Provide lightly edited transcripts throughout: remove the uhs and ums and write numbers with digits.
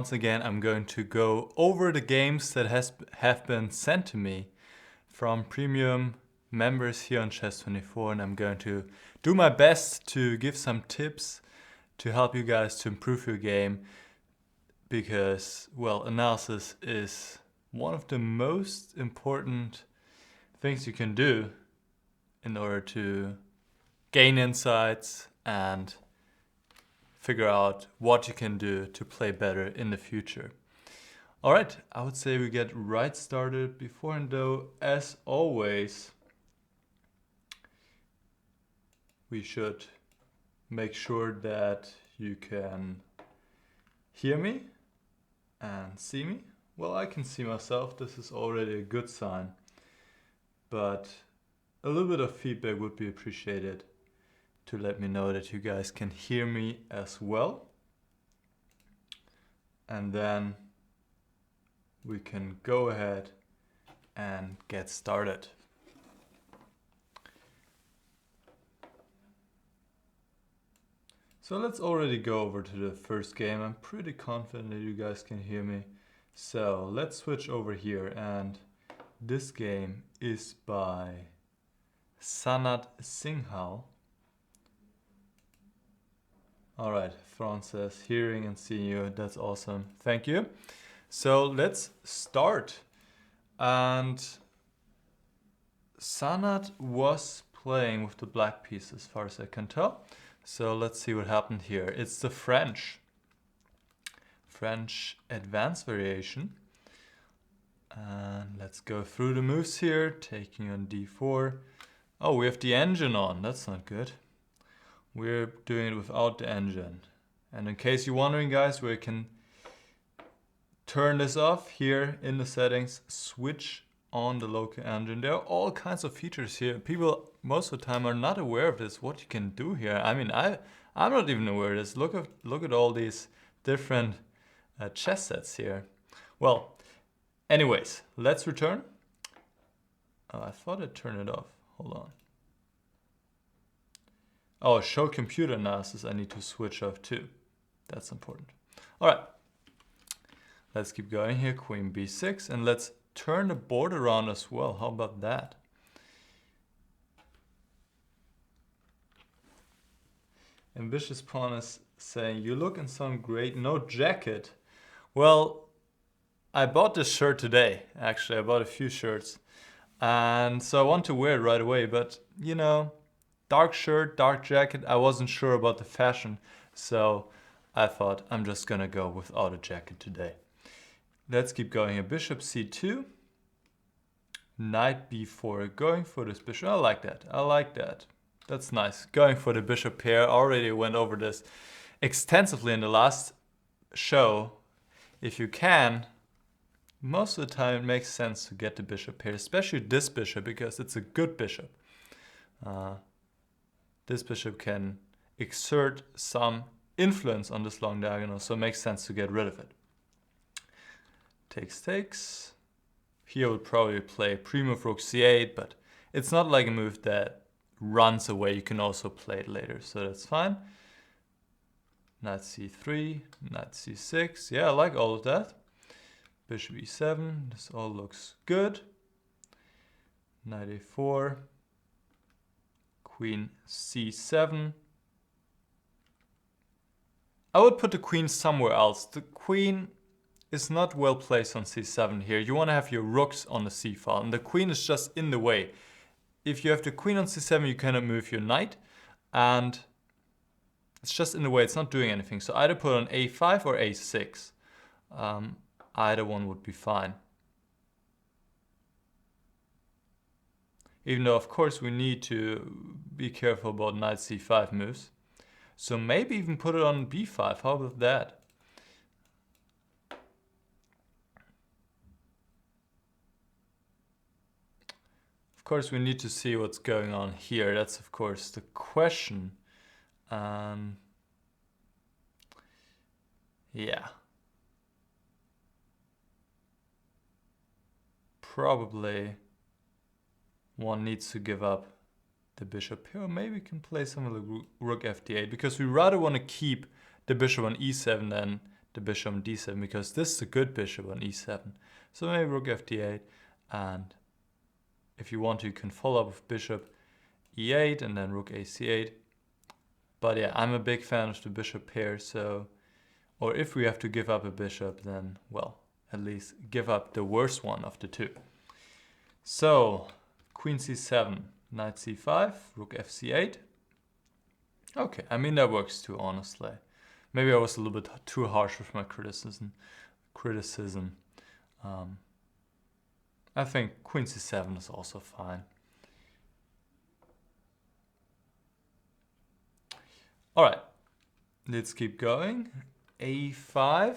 Once again, I'm going to go over the games that have been sent to me from premium members here on Chess24, and I'm going to do my best to give some tips to help you guys to improve your game, because, well, analysis is one of the most important things you can do in order to gain insights and figure out what you can do to play better in the future. All right, I would say we get right started. Before and though, as always, we should make sure that you can hear me and see me. Well, I can see myself. This is already a good sign, but a little bit of feedback would be appreciated to let me know that you guys can hear me as well. And then we can go ahead and get started. So let's already go over to the first game. I'm pretty confident that you guys can hear me. So let's switch over here, and this game is by Sanat Singhal. All right, Franz says, hearing and seeing you, that's awesome. Thank you. So let's start. And Sanat was playing with the black piece as far as I can tell. So let's see what happened here. It's the French advanced variation. And let's go through the moves here, taking on d4. Oh, we have the engine on, that's not good. We're doing it without the engine. And in case you're wondering, guys, we can turn this off here in the settings, switch on the local engine. There are all kinds of features here. People most of the time are not aware of this, what you can do here. I mean, I'm not even aware of this. Look at all these different chess sets here. Well, anyways, let's return. Oh, I thought I turned it off. Hold on. Oh, show computer analysis, I need to switch off too. That's important. All right, let's keep going here. Queen b6, and let's turn the board around as well. How about that? AmbitiousPawn is saying, you look and sound great, no jacket. Well, I bought this shirt today. Actually, I bought a few shirts. And so I want to wear it right away, but you know, dark shirt, dark jacket, I wasn't sure about the fashion, so I thought I'm just gonna go without a jacket today. Let's keep going here. Bishop c2, knight b4, going for this bishop. I like that, I like that. That's nice, going for the bishop pair. Already went over this extensively in the last show. If you can, most of the time it makes sense to get the bishop pair, especially this bishop, because it's a good bishop. This bishop can exert some influence on this long diagonal, so it makes sense to get rid of it. Takes, takes. Here I would probably play pre-move rook c8, but it's not like a move that runs away. You can also play it later, so that's fine. Knight c3, knight c6. Yeah, I like all of that. Bishop e7, this all looks good. Knight a4. Queen c7. I would put the queen somewhere else. The queen is not well placed on c7 here. You want to have your rooks on the c file, and the queen is just in the way. If you have the queen on c7, you cannot move your knight, and it's just in the way. It's not doing anything. So either put on a5 or a6. Either one would be fine. Even though, of course, we need to be careful about knight c5 moves. So maybe even put it on b5. How about that? Of course, we need to see what's going on here. That's, of course, the question. Yeah. Probably one needs to give up the bishop here. Maybe we can play some of the rook fd8, because we rather want to keep the bishop on e7 than the bishop on d7, because this is a good bishop on e7. So maybe rook fd8, and if you want to, you can follow up with bishop e8 and then rook ac8. But yeah, I'm a big fan of the bishop pair, so, or if we have to give up a bishop, then, well, at least give up the worst one of the two. So, queen c7, knight c5, rook fc8. Okay, I mean, that works too, honestly. Maybe I was a little bit too harsh with my criticism. I think queen c7 is also fine. All right, let's keep going. a5.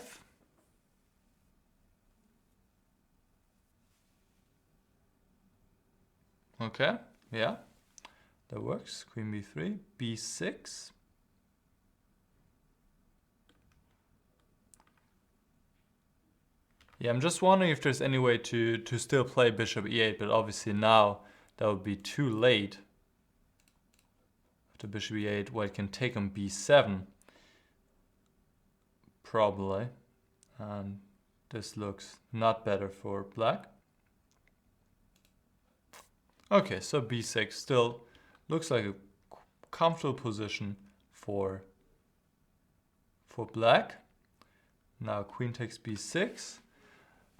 Okay, yeah, that works. Queen b3, b6. Yeah, I'm just wondering if there's any way to still play bishop e8, but obviously now that would be too late. After bishop e8, white can take on b7, probably. And this looks not better for black. Okay, so b6 still looks like a comfortable position for black. Now queen takes b6.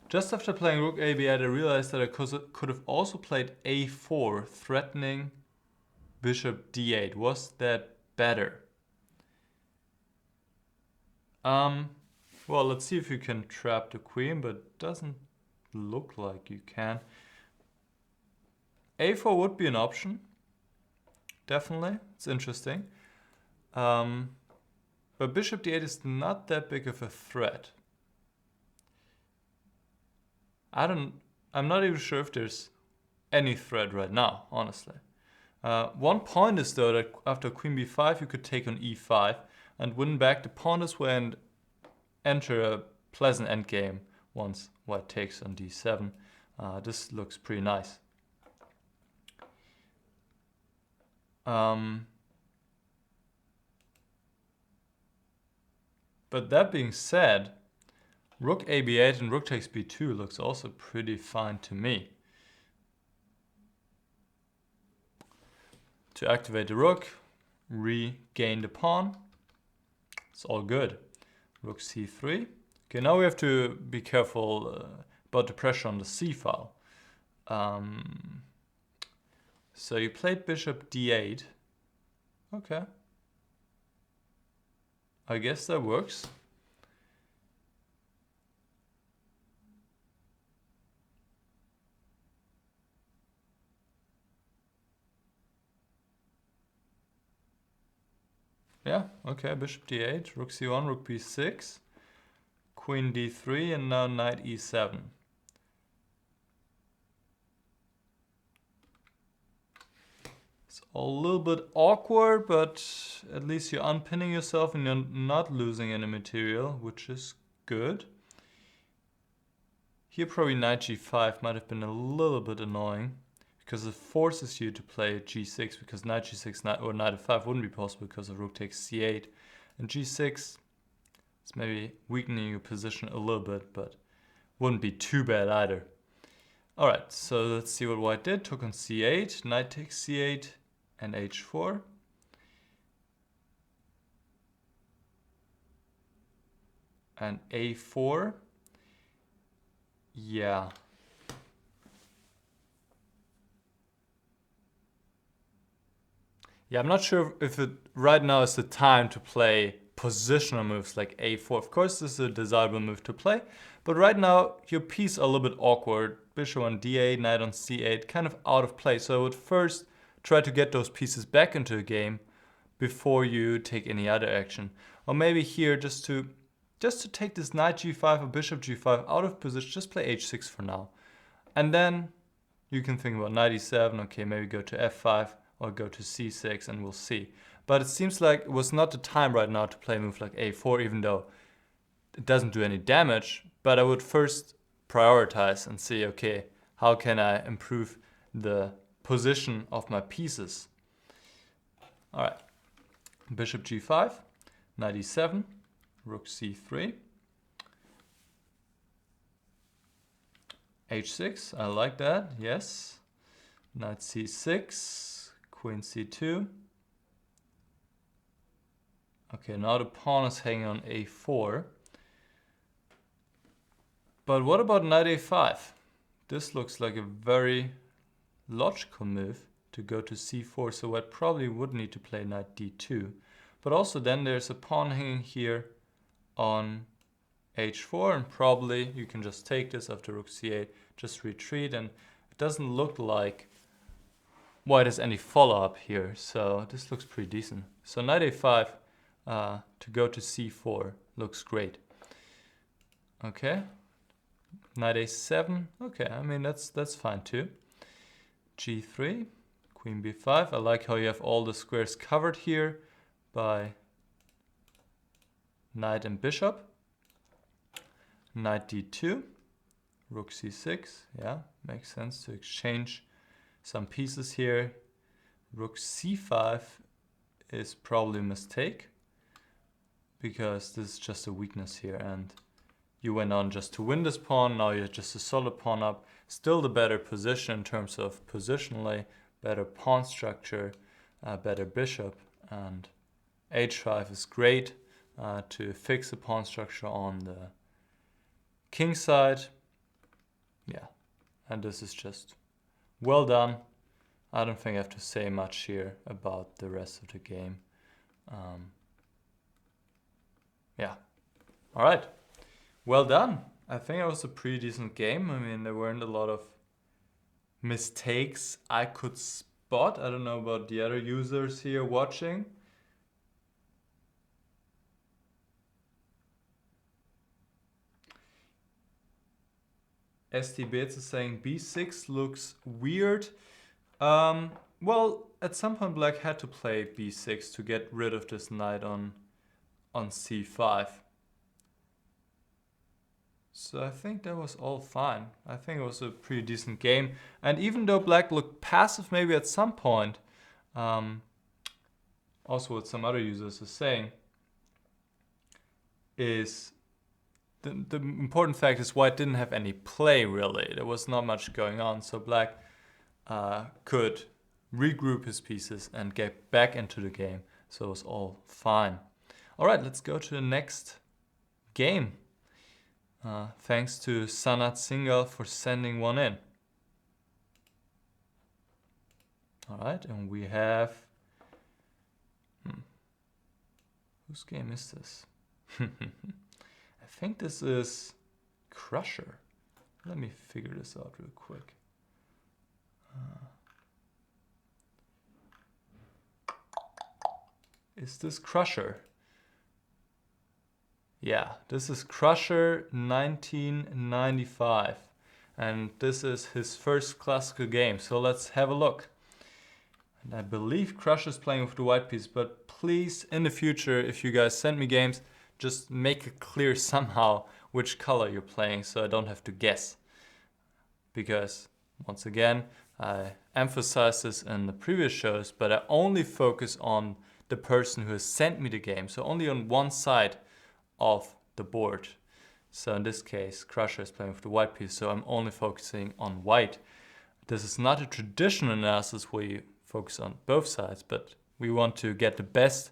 Just after playing rook a8, I realized that I could have also played a4, threatening bishop d8. Was that better? Well, let's see if you can trap the queen, but it doesn't look like you can. a4 would be an option. Definitely, it's interesting. But bishop d8 is not that big of a threat. I'm not even sure if there's any threat right now, honestly. One point is though that after queen b5 you could take on e5 and win back the pawn this way and enter a pleasant endgame once white takes on d7. This looks pretty nice. But that being said, rook ab8 and rook takes b2 looks also pretty fine to me. To activate the rook, regain the pawn. It's all good. Rook c3. Okay, now we have to be careful about the pressure on the c file. So you played bishop d8. Okay. I guess that works. Yeah, okay, bishop d8, rook c1, rook b6, queen d3, and now knight e7. It's a little bit awkward, but at least you're unpinning yourself and you're not losing any material, which is good. Here probably knight g5 might have been a little bit annoying, because it forces you to play g6, because knight g6 or knight f5 wouldn't be possible because of rook takes c8. And g6 is maybe weakening your position a little bit, but wouldn't be too bad either. Alright, so let's see what white did. Took on c8, knight takes c8, and h4. And a4. Yeah. Yeah, I'm not sure if it right now is the time to play positional moves like a4. Of course, this is a desirable move to play, but right now your pieces are a little bit awkward. Bishop on d8, knight on c8, kind of out of place. So I would first try to get those pieces back into the game before you take any other action. Or maybe here just to take this knight g5 or bishop g5 out of position, just play h6 for now. And then you can think about knight e7, okay, maybe go to f5 or go to c6 and we'll see. But it seems like it was not the time right now to play a move like a4, even though it doesn't do any damage. But I would first prioritize and see, okay, how can I improve the position of my pieces? All right, bishop g5, knight e7, rook c3. h6, I like that, yes. Knight c6, queen c2. Okay, now the pawn is hanging on a4. But what about knight a5? This looks like a very logical move to go to c4, so I probably would need to play knight d2. But also then there's a pawn hanging here on h4, and probably you can just take this after rook c8, just retreat, and it doesn't look like white has any follow-up here, so this looks pretty decent. So knight a5 to go to c4 looks great. Okay, knight a7, okay, I mean that's fine too. g3, queen b5, I like how you have all the squares covered here by knight and bishop. Knight d2, rook c6, yeah, makes sense to exchange some pieces here. Rook c5 is probably a mistake because this is just a weakness here, and you went on just to win this pawn, now you're just a solid pawn up. Still the better position in terms of positionally, better pawn structure, better bishop, and h5 is great to fix the pawn structure on the king side. Yeah, and this is just well done. I don't think I have to say much here about the rest of the game. Yeah, all right, well done. I think it was a pretty decent game. I mean, there weren't a lot of mistakes I could spot. I don't know about the other users here watching. ST Bates is saying b6 looks weird. Well, at some point black had to play b6 to get rid of this knight on c5. So I think that was all fine. I think it was a pretty decent game. And even though black looked passive maybe at some point, also what some other users are saying, is the important fact is white didn't have any play really. There was not much going on, so black could regroup his pieces and get back into the game. So it was all fine. All right, let's go to the next game. Thanks to Sanat Singhal for sending one in. All right, and we have... Whose game is this? I think this is Crusher. Let me figure this out real quick. Is this Crusher? Yeah, this is Crusher 1995. And this is his first classical game. So let's have a look. And I believe Crusher is playing with the white piece, but please, in the future, if you guys send me games, just make it clear somehow which color you're playing so I don't have to guess. Because, once again, I emphasized this in the previous shows, but I only focus on the person who has sent me the game. So only on one side of the board. So in this case, Crusher is playing with the white piece, so I'm only focusing on white. This is not a traditional analysis where you focus on both sides, but we want to get the best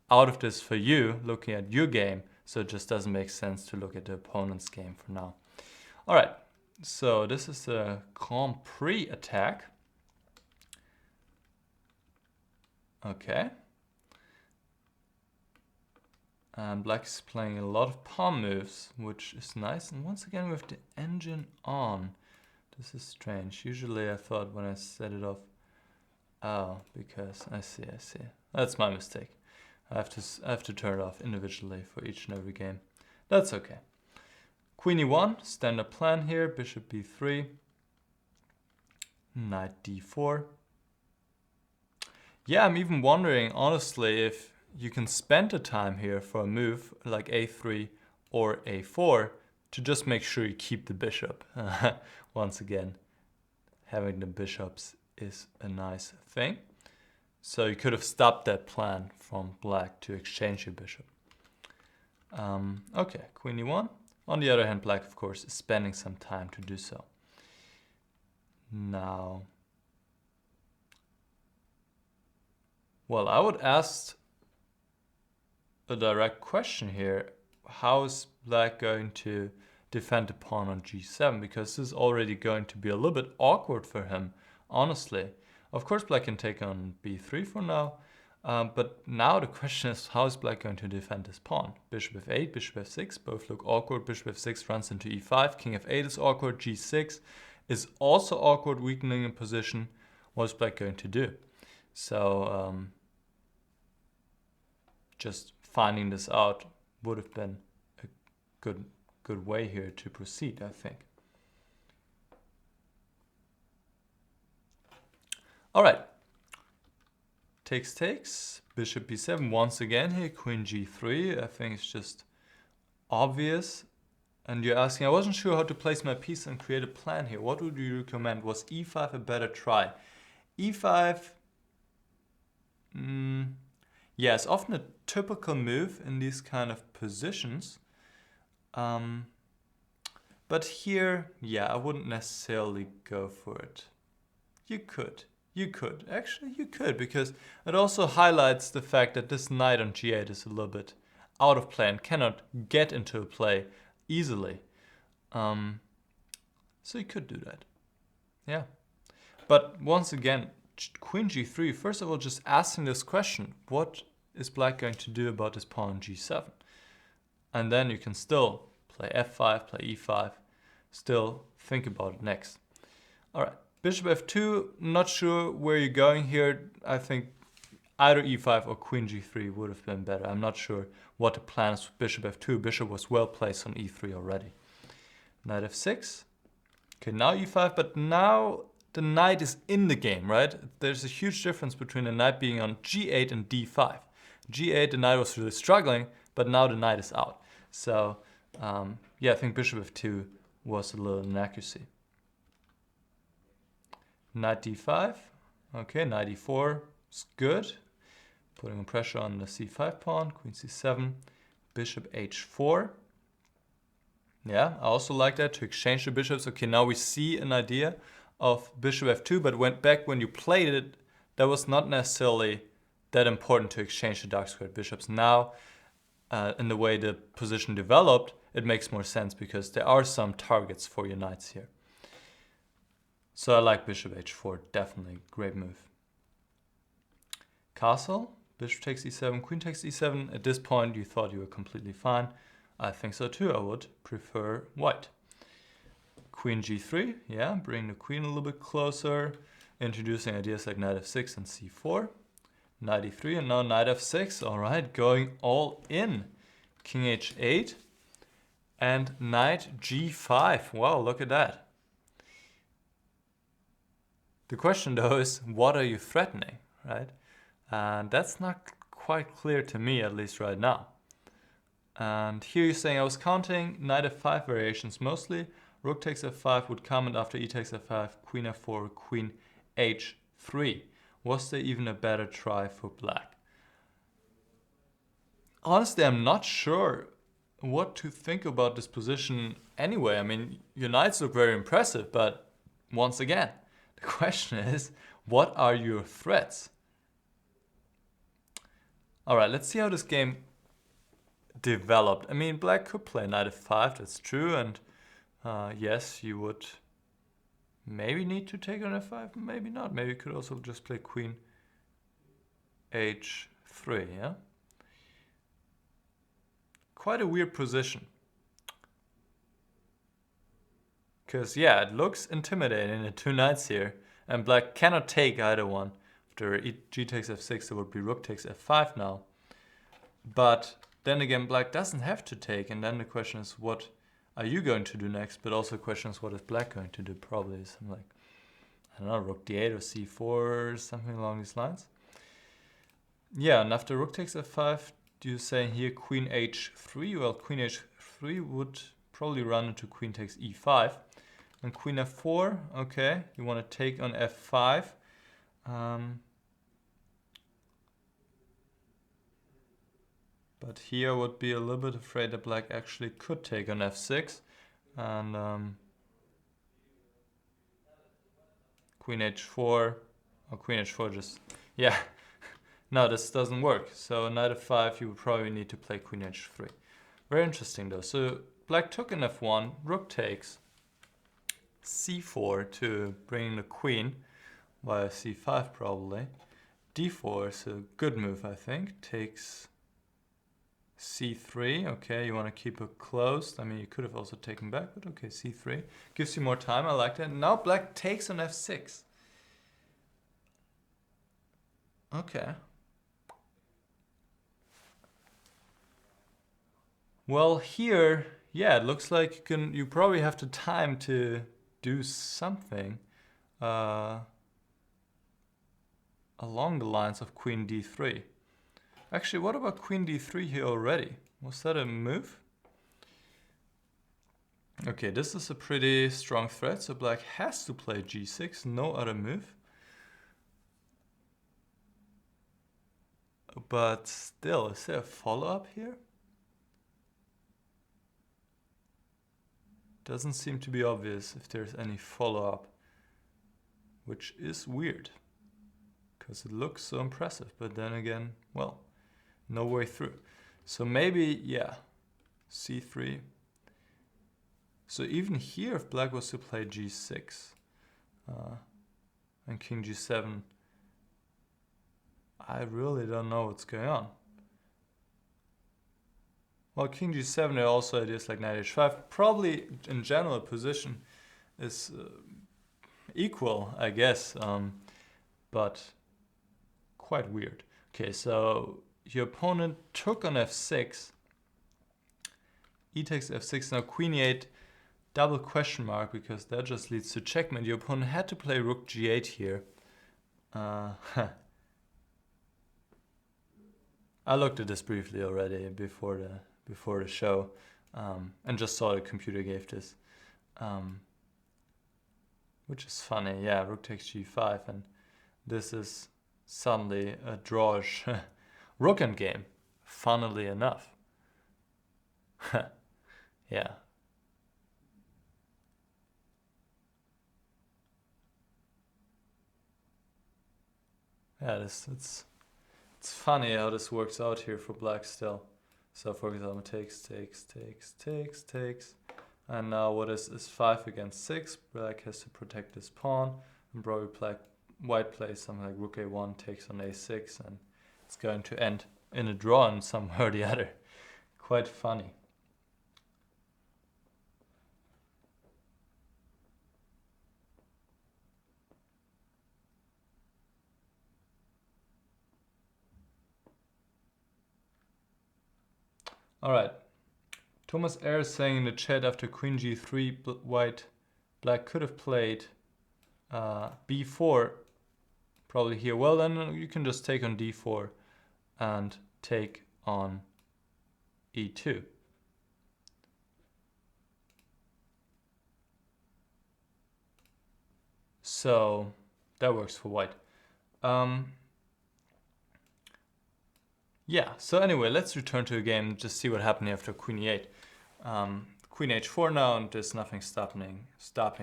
out of this for you, looking at your game, so it just doesn't make sense to look at the opponent's game for now. All right, so this is the Grand Prix attack. Okay. And black is playing a lot of pawn moves, which is nice. And once again, with the engine on. This is strange. Usually I thought when I set it off, oh, because I see. That's my mistake. I have to turn it off individually for each and every game. That's okay. Queen e1, standard plan here. Bishop b3. Knight d4. Yeah, I'm even wondering, honestly, if you can spend the time here for a move like a3 or a4 to just make sure you keep the bishop. Once again, having the bishops is a nice thing. So you could have stopped that plan from black to exchange your bishop. Okay, queen e1. On the other hand, black, of course, is spending some time to do so. now. Well, I would ask a direct question here. How is black going to defend the pawn on g7? Because this is already going to be a little bit awkward for him, honestly. Of course, black can take on b3 for now. But now the question is, how is black going to defend his pawn? Bishop f8, bishop f6, both look awkward. Bishop f6 runs into e5. King f8 is awkward. g6 is also awkward, weakening in position. What is black going to do? So just finding this out would have been a good way here to proceed, I think. All right. Takes, bishop b7 once again here, queen g3. I think it's just obvious. And you're asking, I wasn't sure how to place my piece and create a plan here. What would you recommend? Was e5 a better try? e5, yeah, it's often a typical move in these kind of positions. But here, yeah, I wouldn't necessarily go for it. You could. Actually, you could, because it also highlights the fact that this knight on g8 is a little bit out of play and cannot get into a play easily. So you could do that. Yeah. But once again, queen g3, first of all, just asking this question, what is black going to do about this pawn on g7? And then you can still play f5, play e5, still think about it next. All right. Bishop f2, not sure where you're going here. I think either e5 or queen g3 would have been better. I'm not sure what the plan is with bishop f2. Bishop was well placed on e3 already. Knight f6. Okay, now e5, but now the knight is in the game, right? There's a huge difference between the knight being on g8 and d5. g8, the knight was really struggling, but now the knight is out. So, yeah, I think bishop f2 was a little inaccuracy. Knight d5, okay, knight e4 is good. Putting pressure on the c5 pawn, queen c7, bishop h4. Yeah, I also like that, to exchange the bishops. Okay, now we see an idea of bishop f2, but when you played it, that was not necessarily that important to exchange the dark squared bishops. Now, in the way the position developed, it makes more sense because there are some targets for your knights here. So I like bishop h4, definitely great move. Castle, bishop takes e7, queen takes e7. At this point, you thought you were completely fine. I think so too. I would prefer white. Queen g3, yeah, bring the queen a little bit closer, introducing ideas like knight f6 and c4. Knight e3 and now knight f6. All right, going all in. King h8 and knight g5. Wow, look at that. The question though is, what are you threatening, right? And that's not quite clear to me, at least right now. And here you're saying I was counting knight f5 variations mostly. Rook takes f5 would come, and after e takes f5, queen f4, queen h3. Was there even a better try for black? Honestly, I'm not sure what to think about this position anyway. I mean, your knights look very impressive, but once again, the question is, what are your threats? All right, let's see how this game developed. I mean, black could play knight f5, that's true, and yes, you would maybe need to take on f5, maybe not. Maybe you could also just play queen h3, yeah? Quite a weird position. Because, yeah, it looks intimidating, the two knights here, and black cannot take either one. After g takes f6, it would be rook takes f5 now. But then again, black doesn't have to take, and then the question is, what are you going to do next? But also the question is, what is black going to do? Probably something like, I don't know, rook d8 or c4, something along these lines. Yeah, and after rook takes f5, you're saying here queen h3. Well, queen h3 would probably run into queen takes e5. And queen f4, okay, you want to take on f5. But here I would be a little bit afraid that black actually could take on f6. And queen h4, or queen h4 just, yeah. No, this doesn't work. So knight f5, you would probably need to play queen h3. Very interesting though. So black took in f1, rook takes, c4 to bring in the queen, via c5 probably. d4 is a good move, I think. Takes c3, okay, you want to keep it closed. I mean, you could have also taken back, but okay, c3. Gives you more time, I like that. Now black takes on f6. Okay. Well, here, yeah, it looks like you probably have the time to do something along the lines of queen d3. Actually, what about queen d3 here already? Was that a move? Okay, this is a pretty strong threat, so black has to play g6, no other move. But still, is there a follow-up here? Doesn't seem to be obvious if there's any follow-up, which is weird, because it looks so impressive, but then again, well, no way through. So maybe, yeah, c3. So even here, if black was to play g6 and king g7, I really don't know what's going on. Well, king g7, there are also ideas like knight h5. Probably, in general, position is equal, I guess, but quite weird. Okay, so your opponent took on f6. E takes f6, now queen e8, double question mark, because that just leads to checkmate. Your opponent had to play rook g8 here. I looked at this briefly already before the show, and just saw the computer gave this, which is funny. Yeah, rook takes g5, and this is suddenly a drawish rook endgame, funnily enough. Yeah. Yeah, it's funny how this works out here for black still. So for example, takes. And now what is 5 against 6? Black has to protect this pawn. And probably white plays something like rook a1, takes on a6, and it's going to end in a draw in some way or the other. Quite funny. All right. Thomas R is saying in the chat, after queen g3, black could have played b4, probably here. Well, then you can just take on d4 and take on e2. So that works for white. Yeah, so anyway, let's return to the game, just see what happened after queen e8. Queen h4 now, and there's nothing stopping.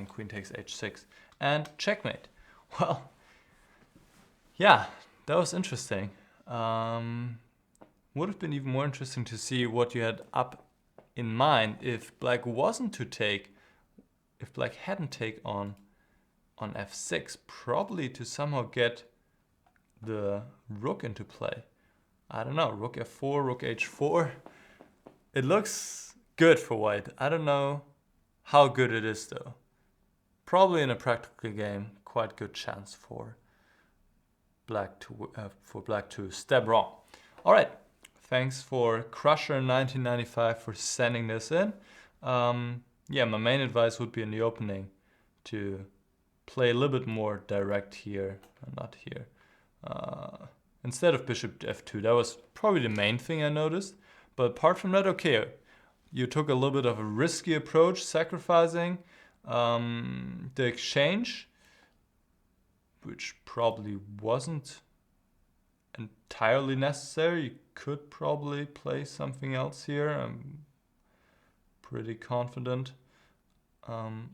Queen takes h6, and checkmate. Well, yeah, that was interesting. Would have been even more interesting to see what you had up in mind if black wasn't to take, if black hadn't take on f6, probably to somehow get the rook into play. I don't know, rook f4, rook h4. It looks good for white. I don't know how good it is though. Probably in a practical game, quite good chance for black to step wrong. All right, thanks for Crusher1995 for sending this in. Yeah, my main advice would be in the opening to play a little bit more direct here, not here. Instead of bishop f2, that was probably the main thing I noticed. But apart from that, okay, you took a little bit of a risky approach, sacrificing the exchange, which probably wasn't entirely necessary. You could probably play something else here. I'm pretty confident. Let's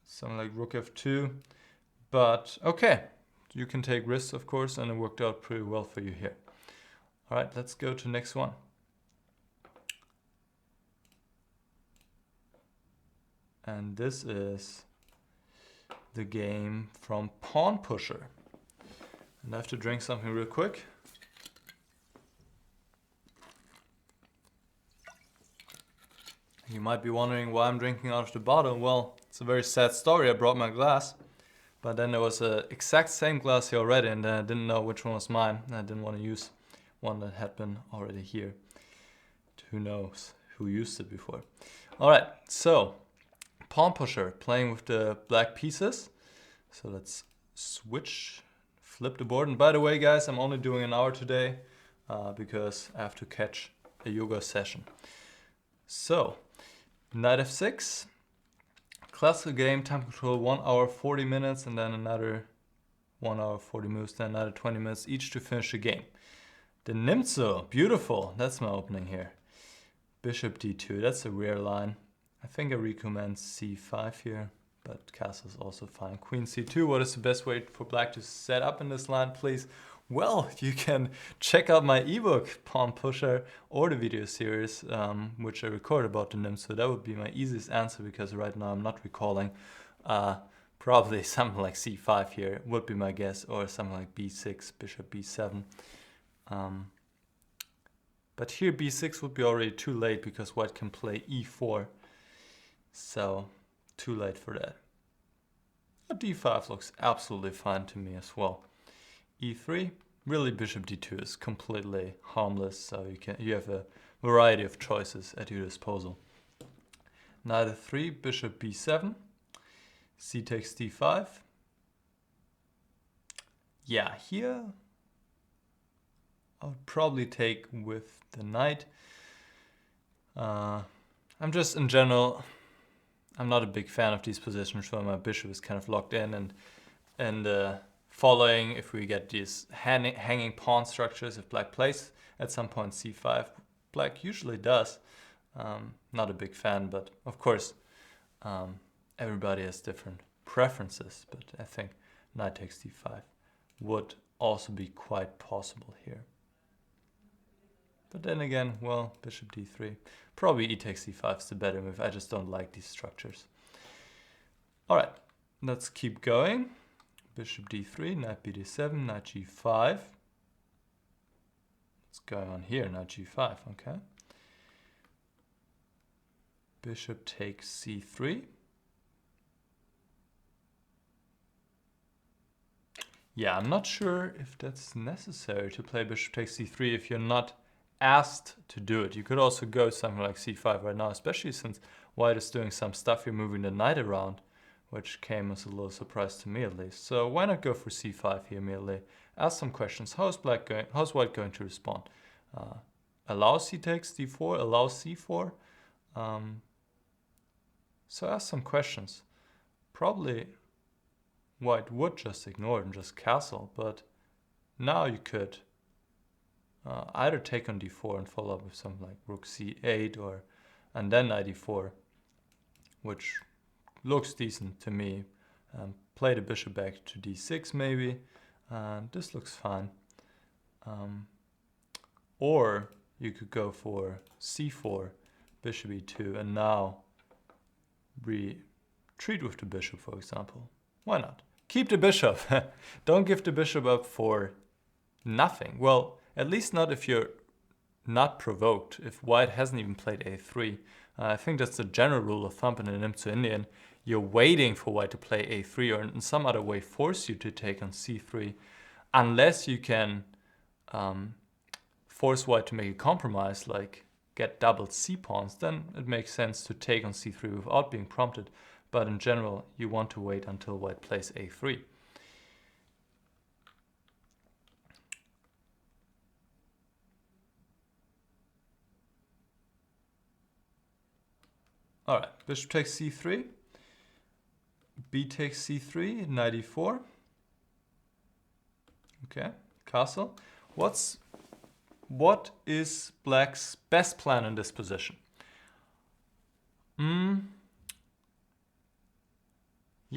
something like rook f2. But okay, you can take risks, of course, and it worked out pretty well for you here. All right, let's go to next one. And this is the game from Pawnpusher. And I have to drink something real quick. You might be wondering why I'm drinking out of the bottle. Well, it's a very sad story. I brought my glass, but then there was an exact same glass here already, and I didn't know which one was mine. I didn't want to use one that had been already here. Who knows who used it before. All right, so Pawnpusher, playing with the black pieces. So let's switch, flip the board. And by the way, guys, I'm only doing an hour today because I have to catch a yoga session. So, knight f6, classical game, time control 1 hour 40 minutes, and then another 1 hour 40 moves, then another 20 minutes each to finish the game. The Nimzo, beautiful, that's my opening here. Bishop d2, that's a rare line. I think I recommend c5 here, but castle is also fine. Queen c2, what is the best way for black to set up in this line, please? Well, you can check out my ebook, Pawnpusher, or the video series, which I recorded about the Nimzo. That would be my easiest answer, because right now I'm not recalling. Probably something like c5 here would be my guess, or something like b6, bishop b7. But here b6 would be already too late, because white can play e4. So, too late for that. d5 looks absolutely fine to me as well. e3, really bishop d2 is completely harmless, so you have a variety of choices at your disposal. Knight f3, bishop b7, c takes d5. Yeah, here I would probably take with the knight. I'm just, in general, I'm not a big fan of these positions where my bishop is kind of locked in, and following, if we get these hanging pawn structures, if black plays at some point c5, black usually does. Not a big fan, but of course everybody has different preferences, but I think knight takes d5 would also be quite possible here. But then again, well, bishop d3, probably e takes c5 is the better move. I just don't like these structures. All right, let's keep going. Bishop d3, knight bd7, knight g5. What's going on here? Knight g5, okay. Bishop takes c3. Yeah, I'm not sure if that's necessary to play bishop takes c3 if you're not asked to do it. You could also go something like c5 right now, especially since white is doing some stuff here, moving the knight around, which came as a little surprise to me at least. So why not go for c5 here immediately? Ask some questions. How's white going to respond? Allow c takes d4, allow c4. So ask some questions. Probably white would just ignore it and just castle, but now you could either take on d4 and follow up with something like rook c8 and then knight e4, which looks decent to me. Play the bishop back to d6 maybe, and this looks fine. Or you could go for c4, bishop e2, and now retreat with the bishop, for example. Why not? Keep the bishop. Don't give the bishop up for nothing. Well, at least not if you're not provoked, if white hasn't even played a3. I think that's the general rule of thumb in the Nimzo Indian. You're waiting for white to play a3 or in some other way force you to take on c3, unless you can force white to make a compromise, like get doubled c-pawns, then it makes sense to take on c3 without being prompted. But in general, you want to wait until white plays a3. All right, bishop takes c3, b takes c3, knight e4. Okay, castle. What is black's best plan in this position?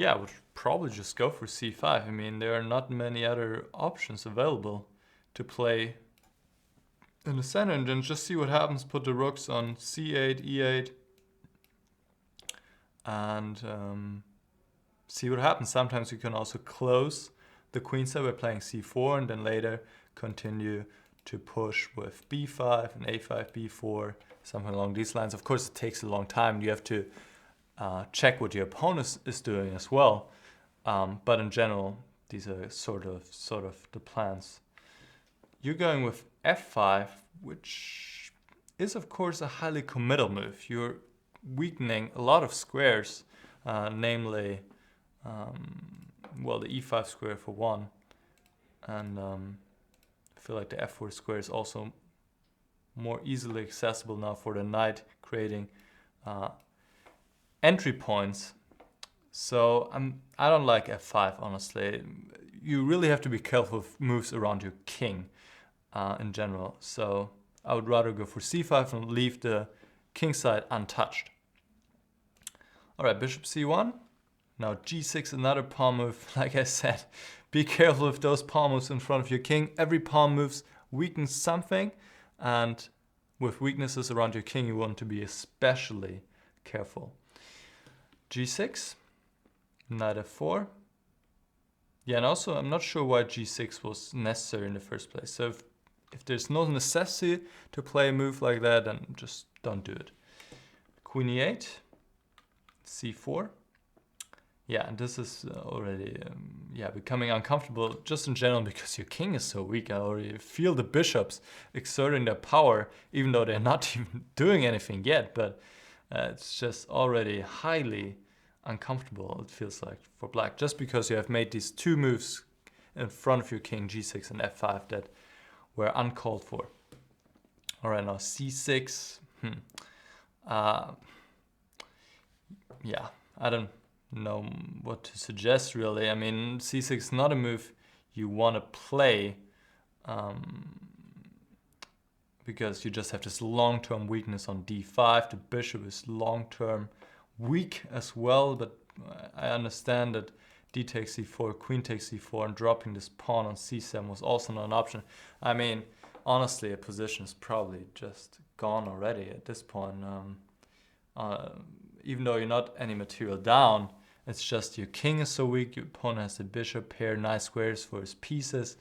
yeah, I would probably just go for c5. I mean, there are not many other options available to play in the center, and then just see what happens. Put the rooks on c8, e8, and see what happens. Sometimes you can also close the queen side by playing c4, and then later continue to push with b5 and a5, b4, something along these lines. Of course, it takes a long time. You have to check what your opponent is doing as well. But in general, these are sort of the plans. You're going with f5, which is of course a highly committal move. You're weakening a lot of squares, namely, well, the e5 square for one, and I feel like the f4 square is also more easily accessible now for the knight, creating entry points. So I don't like f5, honestly. You really have to be careful with moves around your king in general. So I would rather go for c5 and leave the king side untouched. All right, bishop c1. Now g6, another pawn move. Like I said, be careful with those pawn moves in front of your king. Every pawn moves weakens something, and with weaknesses around your king, you want to be especially careful. g6, knight f4. Yeah, and also I'm not sure why g6 was necessary in the first place. So if there's no necessity to play a move like that, then just don't do it. Queen e8, c4. Yeah, and this is already becoming uncomfortable just in general because your king is so weak. I already feel the bishops exerting their power, even though they're not even doing anything yet. But it's just already highly uncomfortable, it feels like, for black, just because you have made these two moves in front of your king, g6 and f5, that were uncalled for. All right, now c6. Yeah, I don't know what to suggest, really. I mean, c6 is not a move you want to play because you just have this long-term weakness on d5. The bishop is long-term weak as well, but I understand that d takes c4, queen takes c4, and dropping this pawn on c7 was also not an option. I mean, honestly, a position is probably just gone already at this point. Even though you're not any material down, it's just your king is so weak, your opponent has the bishop pair, nice squares for his pieces.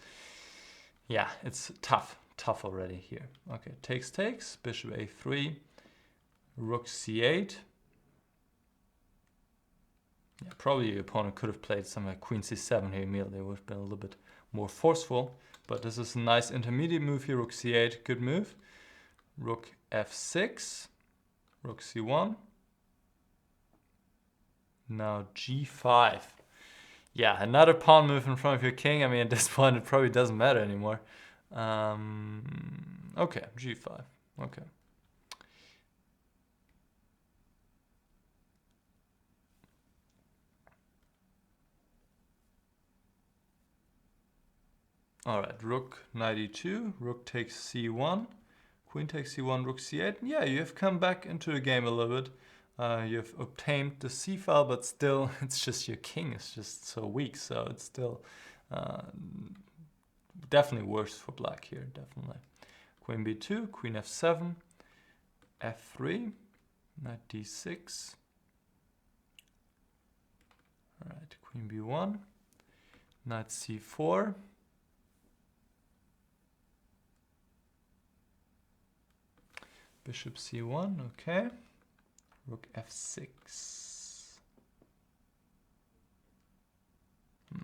Yeah, it's tough already here. Okay, takes, bishop a3, rook c8. Yeah, probably your opponent could have played something like queen c7 here immediately. It would have been a little bit more forceful. But this is a nice intermediate move here, rook c8, good move. Rook f6, rook c1. Now g5. Yeah, another pawn move in front of your king. I mean, at this point, it probably doesn't matter anymore. Okay, g5. Okay. All right, rook knight e2, rook takes c1, queen takes c1, rook c8. Yeah, you have come back into the game a little bit. You've obtained the c file, but still, it's just your king is just so weak. So it's still definitely worse for black here, definitely. Queen b2, queen f7, f3, knight d6. All right, queen b1, knight c4. Bishop c1, okay. Rook f6.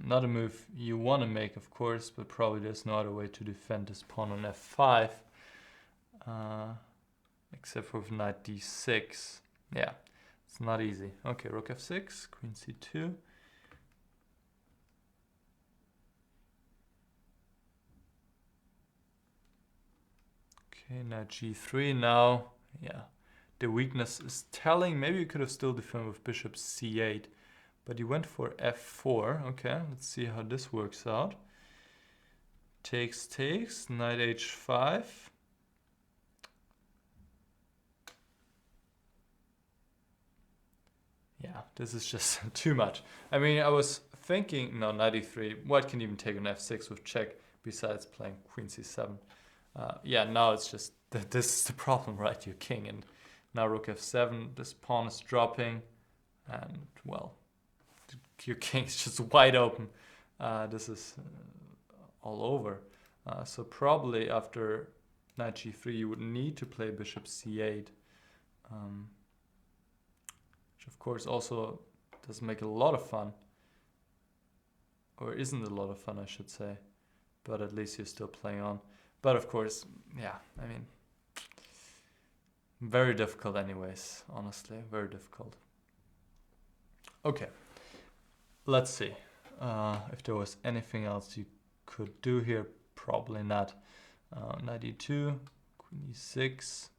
Not a move you want to make, of course, but probably there's no other way to defend this pawn on f5. Except for knight d6. Yeah, it's not easy. Okay, rook f6, queen c2. Okay, now g3. Now, yeah, the weakness is telling. Maybe you could have still defended with bishop c8, but you went for f4. Okay, let's see how this works out. Takes, knight h5. Yeah, This is just too much. I mean, I was thinking, no, knight e3. White can even take on f6 with check, besides playing queen c7. Yeah, now it's just, this is the problem, right? Your king, and now rook f7, this pawn is dropping, and, well, your king is just wide open. This is all over. So probably after knight g3, you would need to play bishop c8. Which of course also doesn't make a lot of fun. Or isn't a lot of fun, I should say. But at least you're still playing on. But of course, yeah, I mean, very difficult anyways, honestly, very difficult. Okay, let's see if there was anything else you could do here. Probably not. Knight e2, queen e6.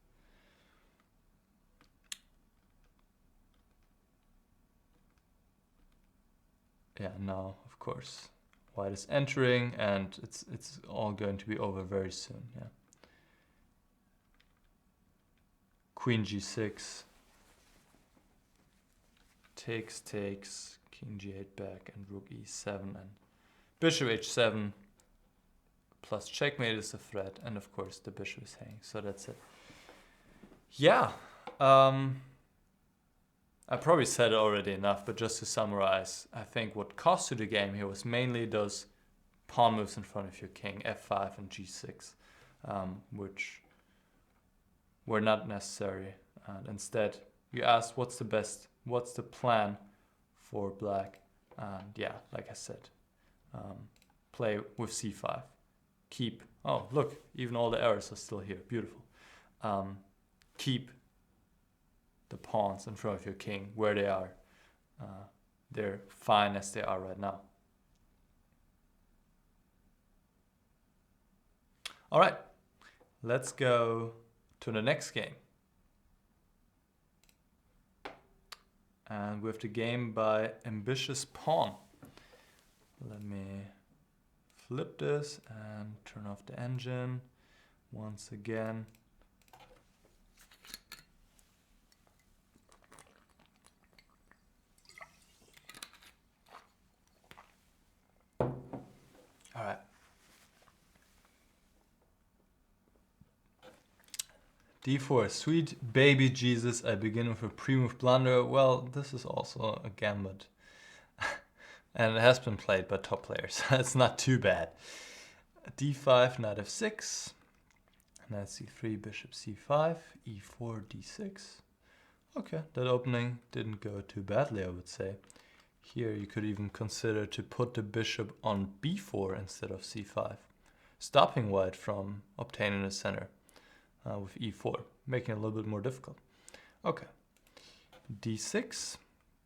Yeah, now, of course, white is entering, and it's all going to be over very soon, yeah. Queen g6. Takes, king g8 back, and rook e7, and bishop h7, plus checkmate is a threat, and of course the bishop is hanging, so that's it. Yeah, I probably said it already enough, but just to summarize, I think what cost you the game here was mainly those pawn moves in front of your king, f5 and g6, which were not necessary. And instead, you asked what's the plan for black? And yeah, like I said, play with c5. Keep, oh look, even all the errors are still here, beautiful. Keep the pawns in front of your king where they are. They're fine as they are right now. All right, let's go to the next game. And we have the game by AmbitiousPawn. Let me flip this and turn off the engine once again. All right. d4, sweet baby Jesus, I begin with a pre-move blunder. Well, this is also a gambit. And it has been played by top players. It's not too bad. d5, knight f6, knight c3, bishop c5, e4, d6. Okay, that opening didn't go too badly, I would say. Here you could even consider to put the bishop on b4 instead of c5, stopping white from obtaining the center with e4, making it a little bit more difficult. Okay, d6,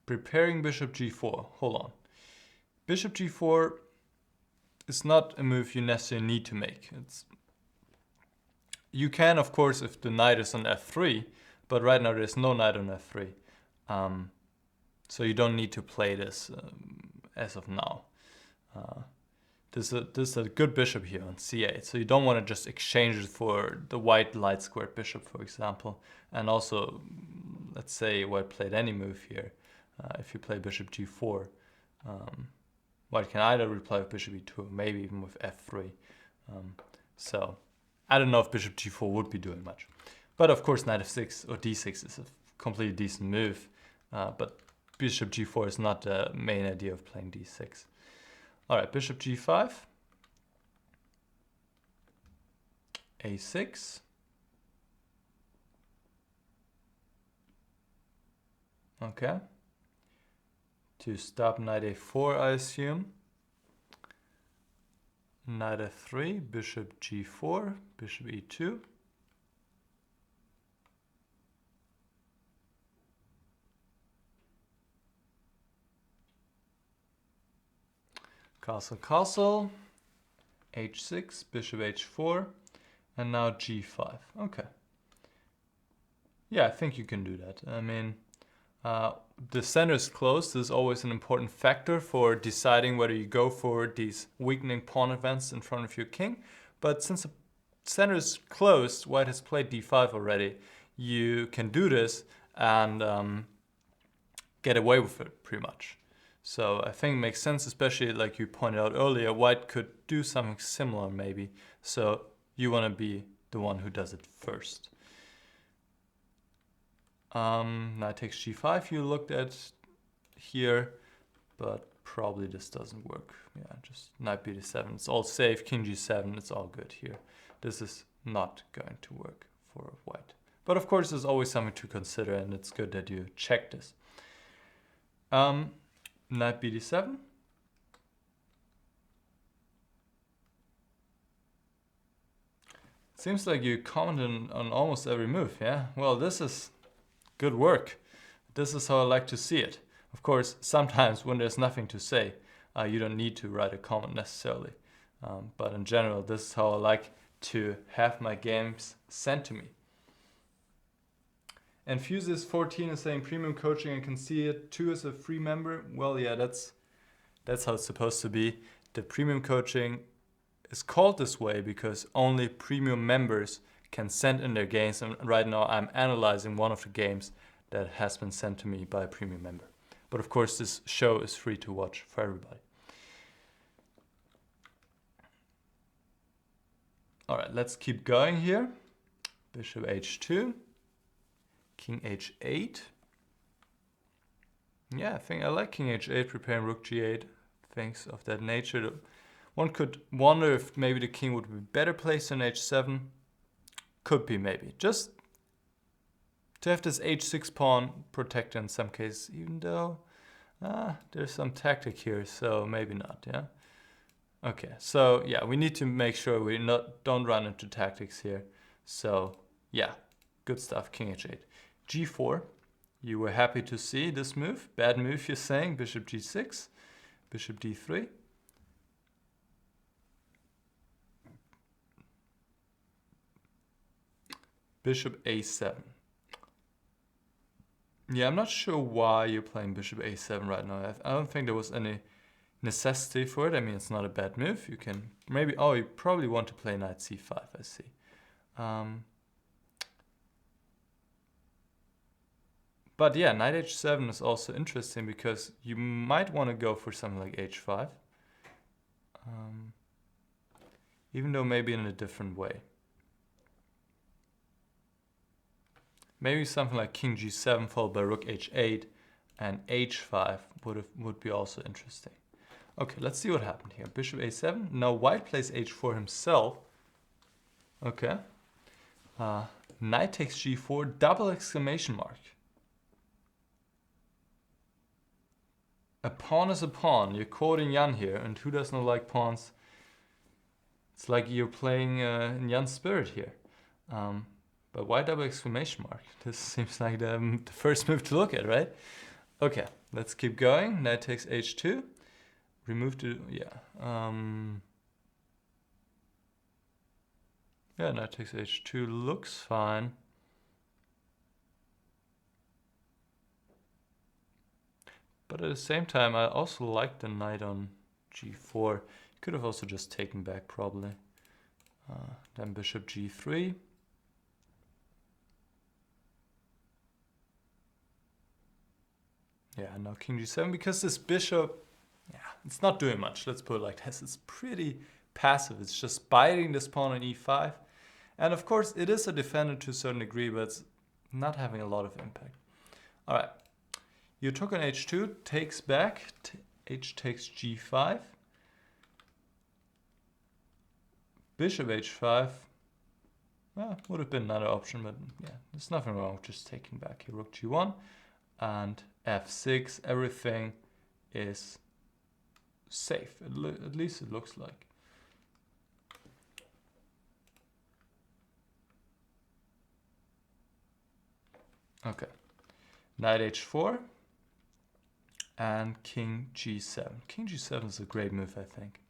preparing bishop g4. Hold on. Bishop g4 is not a move you necessarily need to make. You can, of course, if the knight is on f3, but right now there's no knight on f3. So you don't need to play this as of now. This is a good bishop here on c8, so you don't want to just exchange it for the white light squared bishop, for example. And also, let's say white played any move here. If you play bishop g4, white can either reply with bishop e2, maybe even with f3. So I don't know if bishop g4 would be doing much. But of course, knight f6 or d6 is a completely decent move. But bishop g4 is not the main idea of playing d6. All right, bishop g5, a6, okay, to stop knight a4, I assume. Knight f3, bishop g4, bishop e2. Castle, castle, h6, bishop h4, and now g5. Okay. Yeah, I think you can do that. I mean, the center is closed. This is always an important factor for deciding whether you go for these weakening pawn events in front of your king. But since the center is closed, white has played d5 already. You can do this and get away with it pretty much. So I think it makes sense, especially like you pointed out earlier, white could do something similar maybe. So you want to be the one who does it first. Knight takes g5 you looked at here, but probably this doesn't work. Yeah, just knight b7. It's all safe. King g7. It's all good here. This is not going to work for white. But of course, there's always something to consider, and it's good that you check this. Knight bd7. Seems like you commented on almost every move, yeah? Well, this is good work. This is how I like to see it. Of course, sometimes when there's nothing to say, you don't need to write a comment necessarily. But in general, this is how I like to have my games sent to me. And Fuses14 is saying premium coaching, I can see it too as a free member. Well, yeah, that's how it's supposed to be. The premium coaching is called this way because only premium members can send in their games. And right now I'm analyzing one of the games that has been sent to me by a premium member. But of course, this show is free to watch for everybody. All right, let's keep going here. Bishop h2. King h8. Yeah, I think I like king h8, preparing rook g8, things of that nature. One could wonder if maybe the king would be better placed on h7. Could be maybe. Just to have this h6 pawn protected in some cases, even though there's some tactic here, so maybe not, yeah? Okay, so yeah, we need to make sure we don't run into tactics here. So yeah, good stuff, king h8. g4, you were happy to see this move. Bad move, you're saying. Bishop g6, bishop d3. Bishop a7. Yeah, I'm not sure why you're playing bishop a7 right now. I don't think there was any necessity for it. I mean, it's not a bad move. You can maybe, oh, you probably want to play knight c5, I see. But yeah, knight h7 is also interesting because you might want to go for something like h5. Even though maybe in a different way. Maybe something like king g7 followed by rook h8 and h5 would be also interesting. Okay, let's see what happened here. Bishop a7. Now white plays h4 himself. Okay. Knight takes g4, double exclamation mark. A pawn is a pawn. You're quoting Jan here, and who does not like pawns? It's like you're playing in Jan's spirit here. But why double exclamation mark? This seems like the first move to look at, right? Okay, let's keep going. Knight takes h2. Remove the, yeah. Yeah, knight takes h2 looks fine. But at the same time, I also like the knight on g4. Could have also just taken back probably. Then bishop g3. Yeah, now king g7, because this bishop, yeah, it's not doing much. Let's put it like this. It's pretty passive. It's just biting this pawn on e5. And of course, it is a defender to a certain degree, but it's not having a lot of impact. All right. You took on h2, takes back, h takes g5. Bishop h5. Well, would have been another option, but yeah, there's nothing wrong with just taking back here. Rook g1 and f6. Everything is safe. At least it looks like. Okay. Knight h4 and king g7. King g7 is a great move, I think.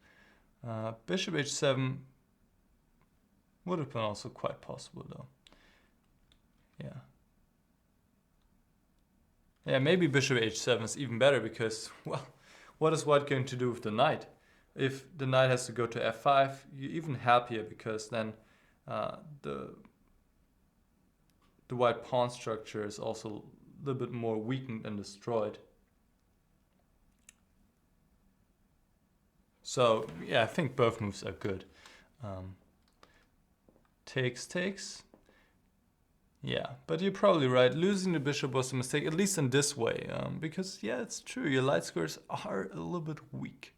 Bishop h7 would have been also quite possible, though. Yeah. Yeah, maybe bishop h7 is even better because, well, what is white going to do with the knight? If the knight has to go to f5, you're even happier because then the white pawn structure is also little bit more weakened and destroyed. So yeah, I think both moves are good. Takes. Yeah, but you're probably right. Losing the bishop was a mistake, at least in this way, because yeah, it's true. Your light squares are a little bit weak.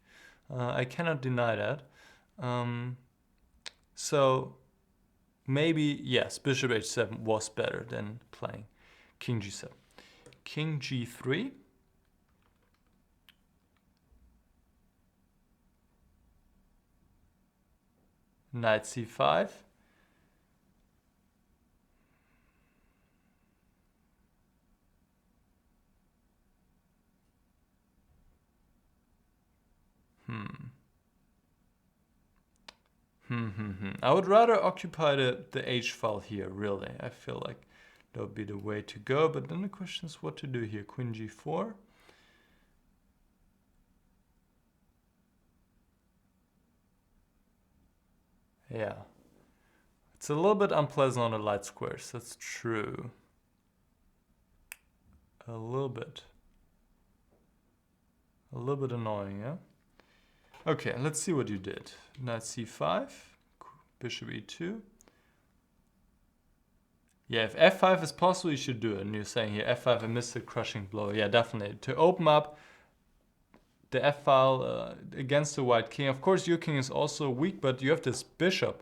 I cannot deny that. So maybe yes, bishop h7 was better than playing king g7. King g3. Knight c5. I would rather occupy the h file here, really. I feel like that would be the way to go, but then the question is what to do here. Queen g4. Yeah. It's a little bit unpleasant on the light squares, that's true. A little bit. A little bit annoying, yeah? Okay, let's see what you did. Knight c5, bishop e2. Yeah, if f5 is possible, you should do it. And you're saying here, f5, I missed the crushing blow. Yeah, definitely. To open up the f file against the white king. Of course, your king is also weak, but you have this bishop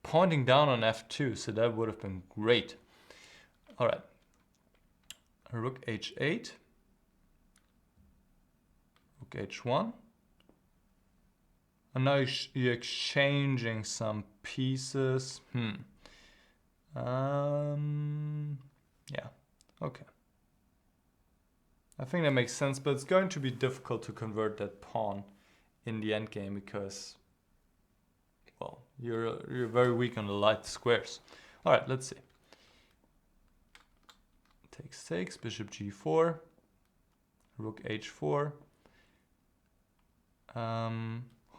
pointing down on f2, so that would have been great. All right. Rook h8. Rook h1. And now you're exchanging some pieces. Yeah, okay. I think that makes sense, but it's going to be difficult to convert that pawn in the endgame because, well, you're very weak on the light squares. All right, let's see. Takes, bishop g4, rook h4.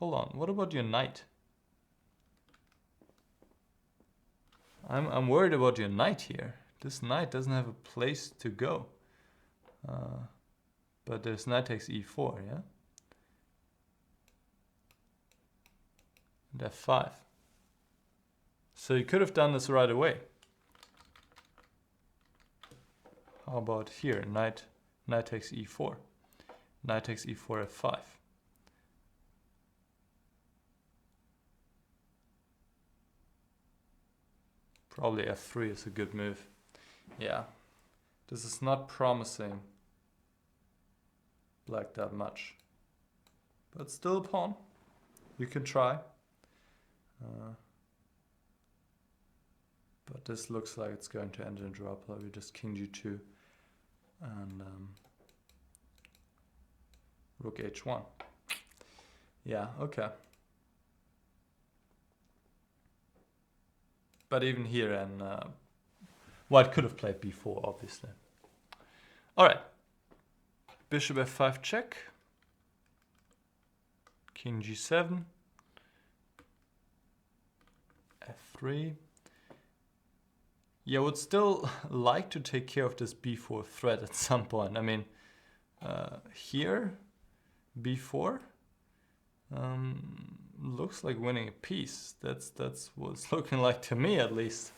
Hold on, what about your knight? I'm worried about your knight here. This knight doesn't have a place to go. But there's knight takes e4, yeah? And f5. So you could have done this right away. How about here? Knight takes e4. Knight takes e4, f5. Probably f3 is a good move. Yeah. This is not promising black that much. But still a pawn. You can try. But this looks like it's going to end in a draw. Probably just king g2 and rook h1. Yeah, okay. But even here, and white could have played b4, obviously. All right. Bishop f5 check. King g7. f3. Yeah, I would still like to take care of this b4 threat at some point. I mean, here, b4 looks like winning a piece. That's what it's looking like to me, at least.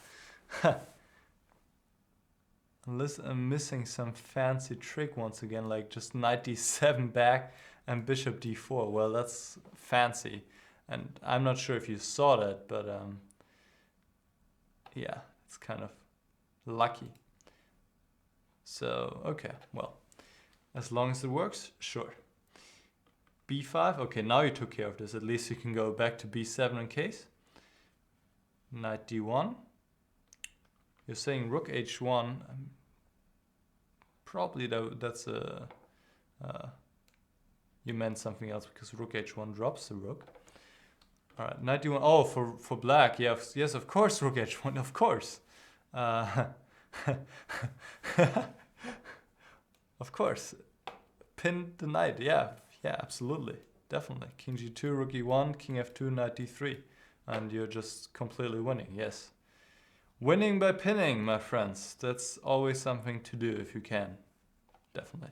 Unless I'm missing some fancy trick once again, like just knight d7 back and bishop d4. Well, that's fancy, and I'm not sure if you saw that, but yeah, it's kind of lucky. So, okay, well, as long as it works, sure. b5, okay, now you took care of this. At least you can go back to b7 in case. Knight d1. You're saying rook h1. Probably that's a... you meant something else because rook h1 drops the rook. All right, knight d1. Oh, for black, yes, of course, rook h1, of course. Of course, pin the knight. Yeah, absolutely, definitely. King g2, rook e1, king f2, knight d3, and you're just completely winning. Yes, winning by pinning, my friends. That's always something to do if you can. definitely.